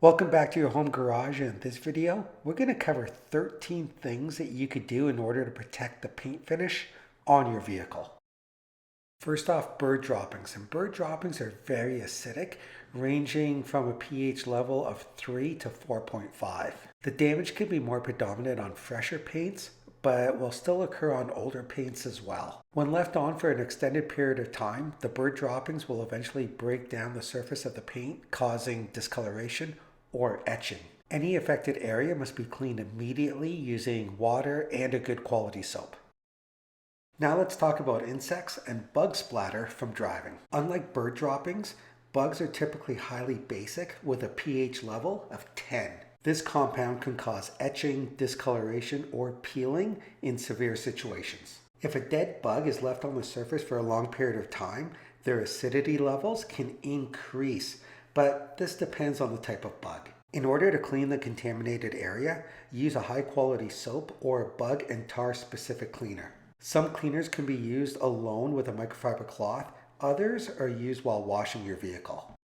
Welcome back to your home garage. In this video, we're going to cover 13 things that you could do in order to protect the paint finish on your vehicle. First off, bird droppings. And bird droppings are very acidic, ranging from a pH level of 3 to 4.5. The damage can be more predominant on fresher paints, but will still occur on older paints as well. When left on for an extended period of time, the bird droppings will eventually break down the surface of the paint, causing discoloration or etching. Any affected area must be cleaned immediately using water and a good quality soap. Now let's talk about insects and bug splatter from driving. Unlike bird droppings, bugs are typically highly basic with a pH level of 10. This compound can cause etching, discoloration, or peeling in severe situations. If a dead bug is left on the surface for a long period of time, their acidity levels can increase, but this depends on the type of bug. In order to clean the contaminated area, use a high quality soap or a bug and tar specific cleaner. Some cleaners can be used alone with a microfiber cloth, others are used while washing your vehicle.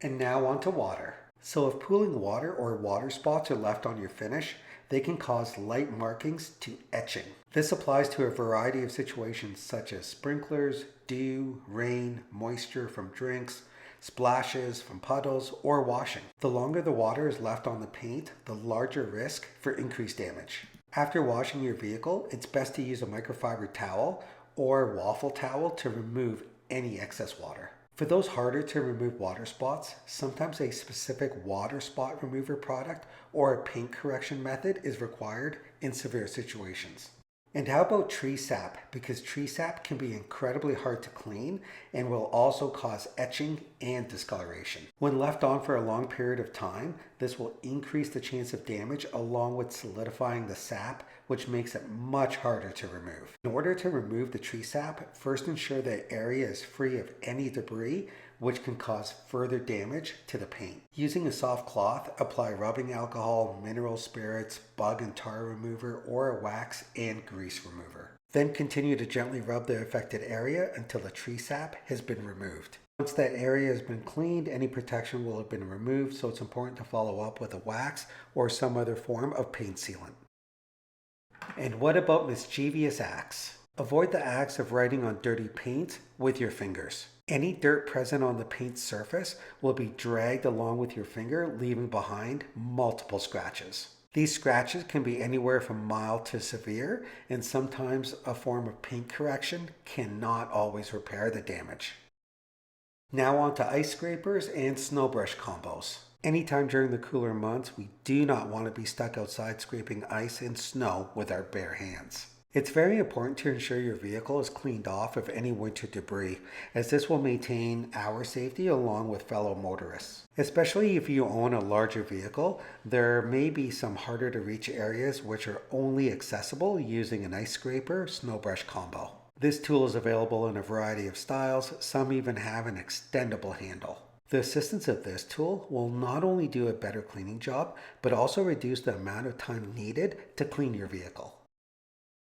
And now onto water. So if pooling water or water spots are left on your finish, they can cause light markings to etching. This applies to a variety of situations such as sprinklers, dew, rain, moisture from drinks, splashes from puddles, or washing. The longer the water is left on the paint, the larger risk for increased damage. After washing your vehicle, it's best to use a microfiber towel or waffle towel to remove any excess water. For those harder to remove water spots, sometimes a specific water spot remover product or a paint correction method is required in severe situations. And how about tree sap? Because tree sap can be incredibly hard to clean and will also cause etching and discoloration. When left on for a long period of time, this will increase the chance of damage along with solidifying the sap, which makes it much harder to remove. In order to remove the tree sap, first ensure the area is free of any debris, which can cause further damage to the paint. Using a soft cloth, apply rubbing alcohol, mineral spirits, bug and tar remover, or a wax and grease remover. Then continue to gently rub the affected area until the tree sap has been removed. Once that area has been cleaned, any protection will have been removed, so it's important to follow up with a wax or some other form of paint sealant. And what about mischievous acts? Avoid the acts of writing on dirty paint with your fingers. Any dirt present on the paint surface will be dragged along with your finger, leaving behind multiple scratches. These scratches can be anywhere from mild to severe, and sometimes a form of paint correction cannot always repair the damage. Now on to ice scrapers and snow brush combos. Anytime during the cooler months, we do not want to be stuck outside scraping ice and snow with our bare hands. It's very important to ensure your vehicle is cleaned off of any winter debris, as this will maintain our safety along with fellow motorists. Especially if you own a larger vehicle, there may be some harder to reach areas which are only accessible using an ice scraper snow brush combo. This tool is available in a variety of styles, some even have an extendable handle. The assistance of this tool will not only do a better cleaning job, but also reduce the amount of time needed to clean your vehicle.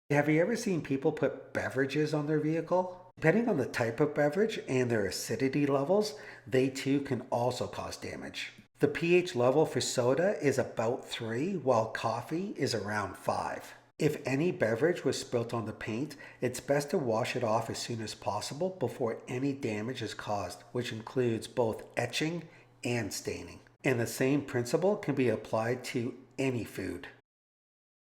Have you ever seen people put beverages on their vehicle? Depending on the type of beverage and their acidity levels, they too can also cause damage. The pH level for soda is about 3, while coffee is around 5. If any beverage was spilt on the paint, it's best to wash it off as soon as possible before any damage is caused, which includes both etching and staining. And the same principle can be applied to any food.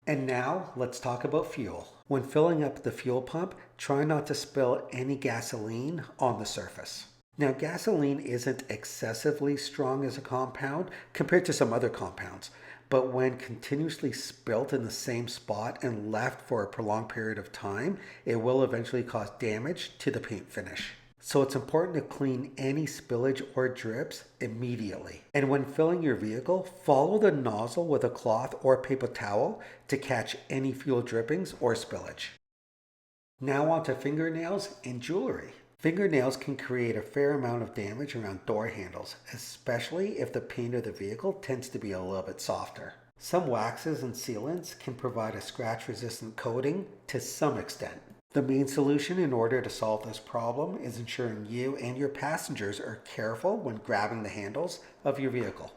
And now let's talk about fuel. When filling up the fuel pump, try not to spill any gasoline on the surface. Now, gasoline isn't excessively strong as a compound compared to some other compounds, but when continuously spilt in the same spot and left for a prolonged period of time, it will eventually cause damage to the paint finish. So it's important to clean any spillage or drips immediately. And when filling your vehicle, follow the nozzle with a cloth or paper towel to catch any fuel drippings or spillage. Now on to fingernails and jewelry. Fingernails can create a fair amount of damage around door handles, especially if the paint of the vehicle tends to be a little bit softer. Some waxes and sealants can provide a scratch-resistant coating to some extent. The main solution in order to solve this problem is ensuring you and your passengers are careful when grabbing the handles of your vehicle.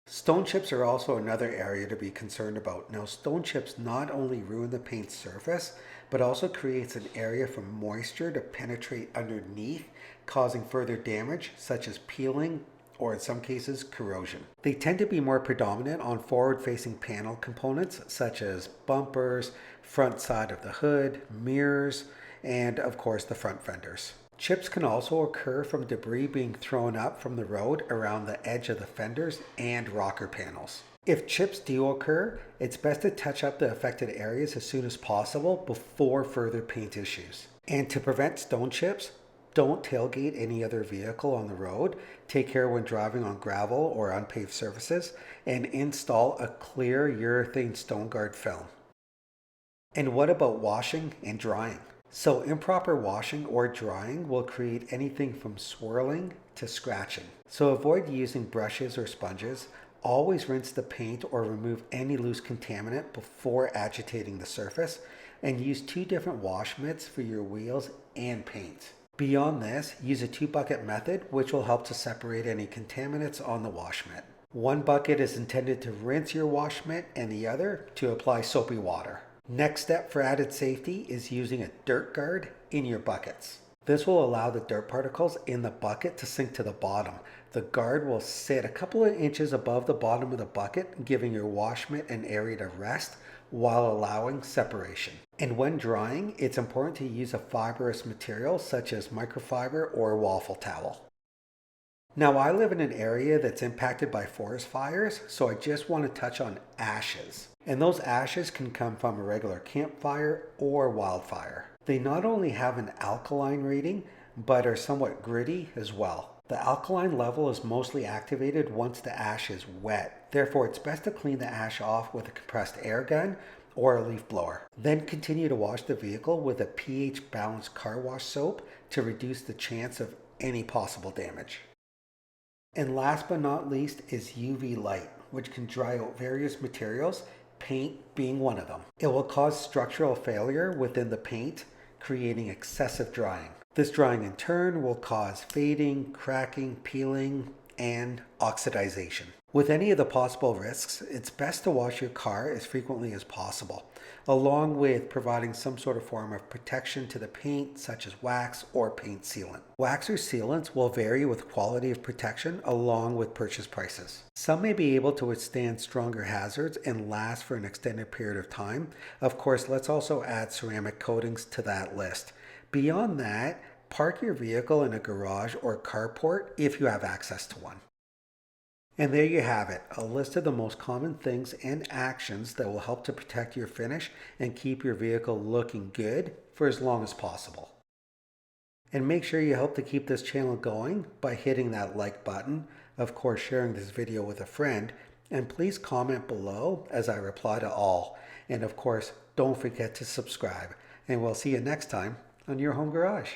Stone chips are also another area to be concerned about. Now, stone chips not only ruin the paint surface, but also creates an area for moisture to penetrate underneath, causing further damage, such as peeling or in some cases, corrosion. They tend to be more predominant on forward-facing panel components, such as bumpers, front side of the hood, mirrors, and of course the front fenders. Chips can also occur from debris being thrown up from the road around the edge of the fenders and rocker panels. If chips do occur, it's best to touch up the affected areas as soon as possible before further paint issues. And to prevent stone chips, don't tailgate any other vehicle on the road. Take care when driving on gravel or unpaved surfaces, and install a clear urethane stone guard film. And what about washing and drying? So improper washing or drying will create anything from swirling to scratching. So avoid using brushes or sponges. Always rinse the paint or remove any loose contaminant before agitating the surface, and use 2 different wash mitts for your wheels and paint. Beyond this, use a 2-bucket method, which will help to separate any contaminants on the wash mitt. One bucket is intended to rinse your wash mitt and the other to apply soapy water. Next step for added safety is using a dirt guard in your buckets. This will allow the dirt particles in the bucket to sink to the bottom. The guard will sit a couple of inches above the bottom of the bucket, giving your wash mitt an area to rest while allowing separation. And when drying, it's important to use a fibrous material such as microfiber or waffle towel. Now, I live in an area that's impacted by forest fires, so I just want to touch on ashes. And those ashes can come from a regular campfire or wildfire. They not only have an alkaline rating, but are somewhat gritty as well. The alkaline level is mostly activated once the ash is wet. Therefore, it's best to clean the ash off with a compressed air gun or a leaf blower. Then continue to wash the vehicle with a pH balanced car wash soap to reduce the chance of any possible damage. And last but not least is UV light, which can dry out various materials, paint being one of them. It will cause structural failure within the paint, creating excessive drying. This drying in turn will cause fading, cracking, peeling, and oxidization. With any of the possible risks, it's best to wash your car as frequently as possible, along with providing some sort of form of protection to the paint, such as wax or paint sealant. Wax or sealants will vary with quality of protection along with purchase prices. Some may be able to withstand stronger hazards and last for an extended period of time. Of course, let's also add ceramic coatings to that list. Beyond that, park your vehicle in a garage or carport if you have access to one. And there you have it, a list of the most common things and actions that will help to protect your finish and keep your vehicle looking good for as long as possible. And make sure you help to keep this channel going by hitting that like button, of course sharing this video with a friend, and please comment below as I reply to all. And of course, don't forget to subscribe, and we'll see you next time on your home garage.